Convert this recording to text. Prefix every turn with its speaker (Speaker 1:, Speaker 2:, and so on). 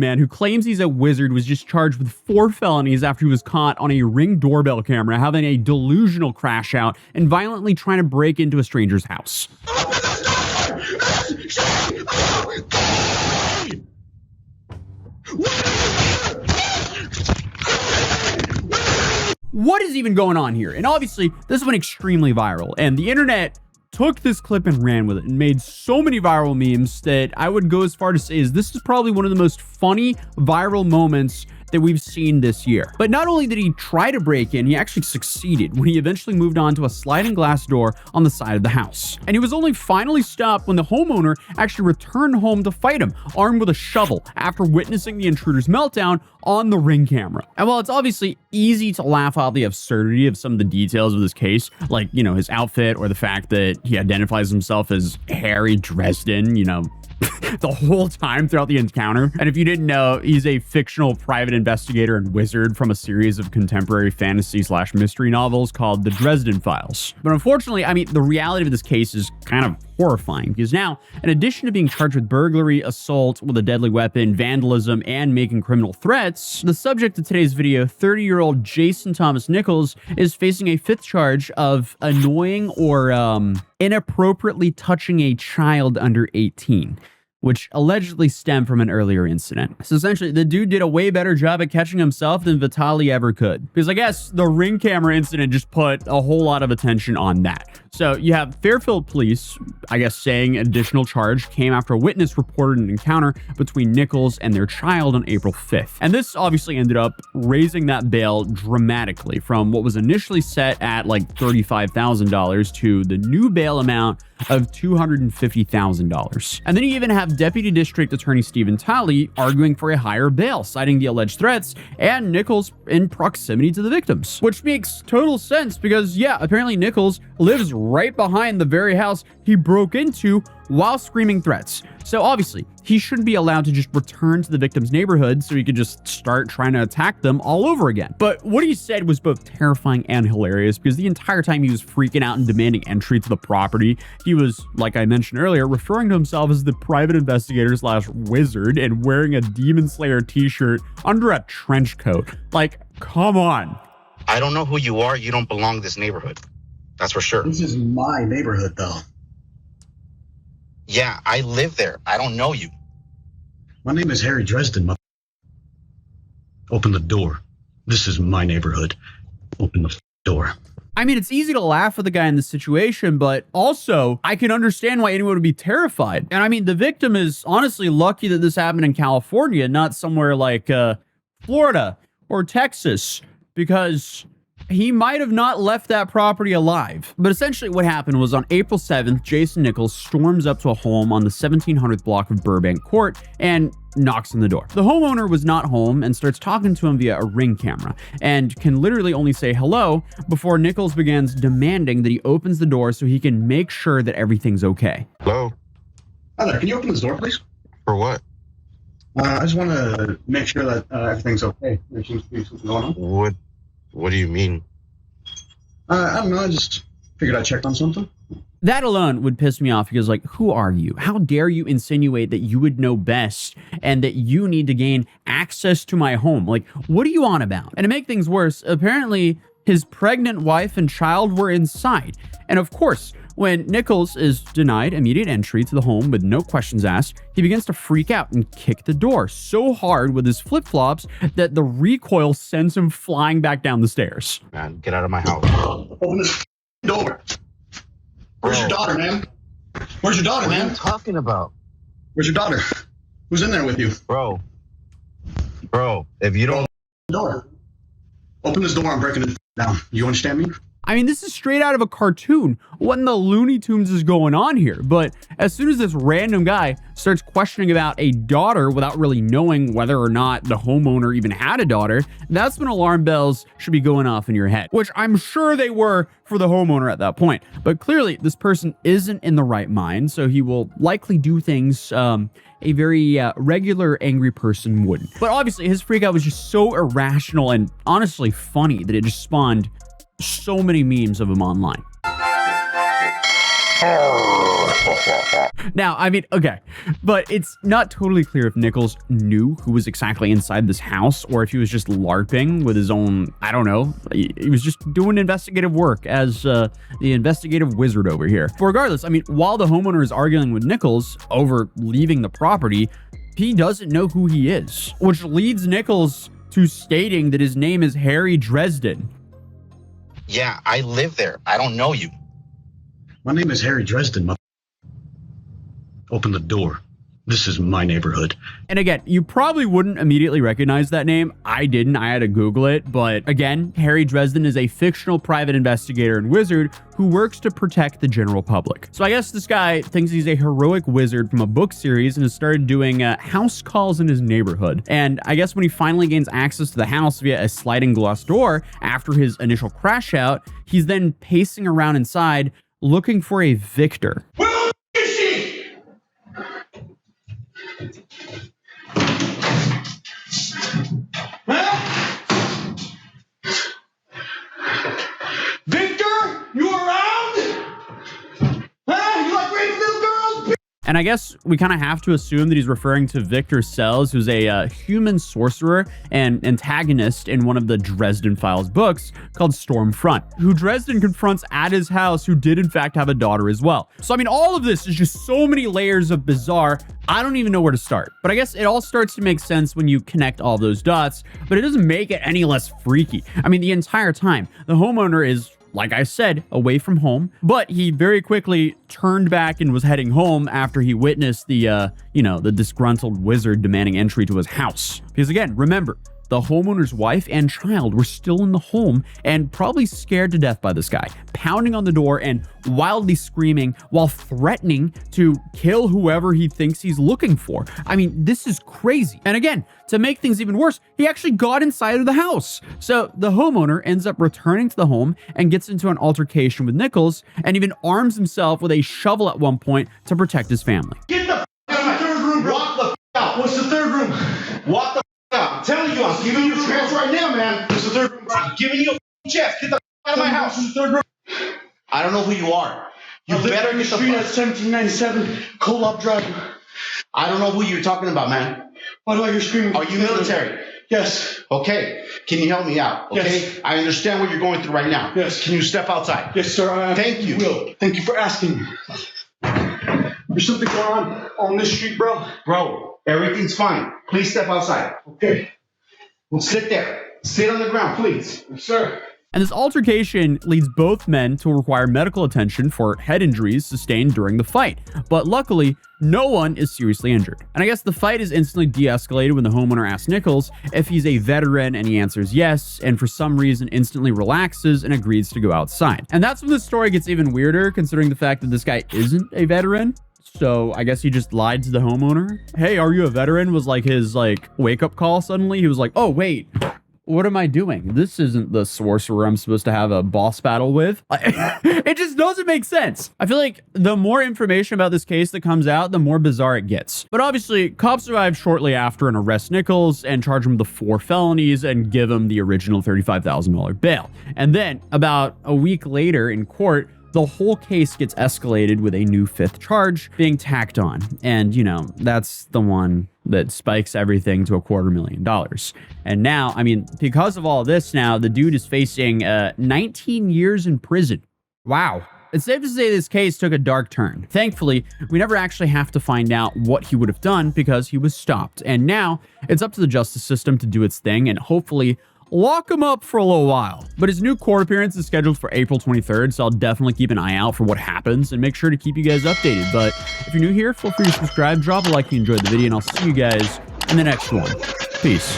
Speaker 1: man who claims he's a wizard was just charged with 4 felonies after he was caught on a Ring doorbell camera having a delusional crash out and violently trying to break into a stranger's house. What is even going on here? And obviously, this went extremely viral, and the internet took this clip and ran with it and made so many viral memes that I would go as far to say is this is probably one of the most funny viral moments that we've seen this year. But not only did he try to break in, he actually succeeded when he eventually moved on to a sliding glass door on the side of the house. And he was only finally stopped when the homeowner actually returned home to fight him, armed with a shovel, after witnessing the intruder's meltdown on the Ring camera. And while it's obviously easy to laugh at the absurdity of some of the details of this case, like, you know, his outfit or the fact that he identifies himself as Harry Dresden, you know, the whole time throughout the encounter. And if you didn't know, he's a fictional private investigator and wizard from a series of contemporary fantasy/mystery novels called The Dresden Files. But unfortunately, I mean, the reality of this case is kind of horrifying because now, in addition to being charged with burglary, assault with a deadly weapon, vandalism, and making criminal threats, the subject of today's video, 30-year-old Jason Thomas Nichols, is facing a 5th charge of annoying or inappropriately touching a child under 18. Which allegedly stemmed from an earlier incident. So essentially, the dude did a way better job at catching himself than Vitaly ever could. Because I guess the Ring camera incident just put a whole lot of attention on that. So you have Fairfield police, I guess, saying additional charge came after a witness reported an encounter between Nichols and their child on April 5th. And this obviously ended up raising that bail dramatically from what was initially set at like $35,000 to the new bail amount of $250,000. And then you even have Deputy District Attorney Stephen Talley arguing for a higher bail, citing the alleged threats and Nichols in proximity to the victims. Which makes total sense because, yeah, apparently Nichols lives right behind the very house he broke into while screaming threats. So obviously, he shouldn't be allowed to just return to the victim's neighborhood so he could just start trying to attack them all over again. But what he said was both terrifying and hilarious because the entire time he was freaking out and demanding entry to the property, he was, like I mentioned earlier, referring to himself as the private investigator/wizard and wearing a Demon Slayer t-shirt under a trench coat. Like, come on.
Speaker 2: I don't know who you are. You don't belong to this neighborhood. That's for sure.
Speaker 3: This is my neighborhood, though.
Speaker 2: Yeah, I live there. I don't know you.
Speaker 3: My name is Harry Dresden. Open the door. This is my neighborhood. Open the door.
Speaker 1: I mean, it's easy to laugh at the guy in this situation, but also I can understand why anyone would be terrified. And I mean, the victim is honestly lucky that this happened in California, not somewhere like Florida or Texas, because he might have not left that property alive. But essentially what happened was on April 7th, Jason Nichols storms up to a home on the 1700th block of Burbank Court and knocks on the door. The homeowner was not home and starts talking to him via a Ring camera and can literally only say hello before Nichols begins demanding that he opens the door so he can make sure that everything's okay.
Speaker 2: Hello?
Speaker 3: Hi there, can you open this door, please?
Speaker 2: For what?
Speaker 3: I just want to make sure that everything's okay. There seems to be something going on.
Speaker 2: What do you mean?
Speaker 3: I don't know, I just figured I'd check on something.
Speaker 1: That alone would piss me off because, like, who are you? How dare you insinuate that you would know best and that you need to gain access to my home? Like, what are you on about? And to make things worse, apparently his pregnant wife and child were inside. And of course, when Nichols is denied immediate entry to the home with no questions asked, he begins to freak out and kick the door so hard with his flip-flops that the recoil sends him flying back down the stairs.
Speaker 2: Man, get out of my house.
Speaker 3: Open this door. Where's your daughter, man? Where's your daughter,
Speaker 2: What are
Speaker 3: man?
Speaker 2: you talking about?
Speaker 3: Where's your daughter? Who's in there with you?
Speaker 2: Bro, if you don't...
Speaker 3: Door. Open this door, I'm breaking it down. You understand me?
Speaker 1: I mean, this is straight out of a cartoon. What in the Looney Tunes is going on here? But as soon as this random guy starts questioning about a daughter without really knowing whether or not the homeowner even had a daughter, that's when alarm bells should be going off in your head, which I'm sure they were for the homeowner at that point. But clearly, this person isn't in the right mind, so he will likely do things a very regular angry person wouldn't. But obviously, his freakout was just so irrational and honestly funny that it just spawned so many memes of him online. Now, I mean, okay, but it's not totally clear if Nichols knew who was exactly inside this house or if he was just LARPing with his own, I don't know, he was just doing investigative work as the investigative wizard over here. But regardless, I mean, while the homeowner is arguing with Nichols over leaving the property, he doesn't know who he is, which leads Nichols to stating that his name is Harry Dresden.
Speaker 2: Yeah, I live there. I don't know you.
Speaker 3: My name is Harry Dresden. Open the door. This is my neighborhood.
Speaker 1: And again, you probably wouldn't immediately recognize that name. I didn't. I had to Google it. But again, Harry Dresden is a fictional private investigator and wizard who works to protect the general public. So I guess this guy thinks he's a heroic wizard from a book series and has started doing house calls in his neighborhood. And I guess when he finally gains access to the house via a sliding glass door after his initial crash out, he's then pacing around inside looking for a victor.
Speaker 4: Where is she? Huh? Victor, you around? Huh? You like raping little girls?
Speaker 1: And I guess we kind of have to assume that he's referring to Victor Sells, who's a human sorcerer and antagonist in one of the Dresden Files books called Stormfront, who Dresden confronts at his house, who did in fact have a daughter as well. So I mean, all of this is just so many layers of bizarre. I don't even know where to start. But I guess it all starts to make sense when you connect all those dots, but it doesn't make it any less freaky. I mean, the entire time, the homeowner is, like I said, away from home, but he very quickly turned back and was heading home after he witnessed the disgruntled wizard demanding entry to his house. Because again, remember, the homeowner's wife and child were still in the home and probably scared to death by this guy, pounding on the door and wildly screaming while threatening to kill whoever he thinks he's looking for. I mean, this is crazy. And again, to make things even worse, he actually got inside of the house. So the homeowner ends up returning to the home and gets into an altercation with Nichols and even arms himself with a shovel at one point to protect his family.
Speaker 4: Get the out of my third room, bro. Walk the out. What's the third room? Walk the out. I'm telling you, I'm giving you a chance right now, man. What's the third room, bro? I'm giving you a chance. Get the out of my house. What's the third room? I don't know who you are. You better get the street at 1797 Co-op Drive. I don't know who you're talking about, man. Why do I hear screaming? Are you military? Yes. Okay. Can you help me out? Okay. Yes. I understand what you're going through right now. Yes. Can you step outside? Yes, sir. Thank you. Will. Thank you for asking. There's something going on this street, bro. Bro, everything's fine. Please step outside. Okay. Well, sit there. Sit on the ground, please. Yes, sir.
Speaker 1: And this altercation leads both men to require medical attention for head injuries sustained during the fight. But luckily, no one is seriously injured. And I guess the fight is instantly de-escalated when the homeowner asks Nichols if he's a veteran, and he answers yes, and for some reason instantly relaxes and agrees to go outside. And that's when the story gets even weirder, considering the fact that this guy isn't a veteran. So I guess he just lied to the homeowner. Hey, are you a veteran? Was like his wake-up call suddenly. He was like, oh wait, what am I doing? This isn't the sorcerer I'm supposed to have a boss battle with. It just doesn't make sense. I feel like the more information about this case that comes out, the more bizarre it gets. But obviously, cops arrive shortly after and arrest Nichols and charge him with the 4 felonies and give him the original $35,000 bail. And then about a week later in court, the whole case gets escalated with a new 5th charge being tacked on. And, you know, that's the one that spikes everything to $250,000. And now, I mean, because of all this now, the dude is facing 19 years in prison. Wow. It's safe to say this case took a dark turn. Thankfully, we never actually have to find out what he would have done because he was stopped. And now it's up to the justice system to do its thing and hopefully lock him up for a little while. But his new court appearance is scheduled for April 23rd, so I'll definitely keep an eye out for what happens and make sure to keep you guys updated. But if you're new here, feel free to subscribe, drop a like if you enjoyed the video, and I'll see you guys in the next one. Peace.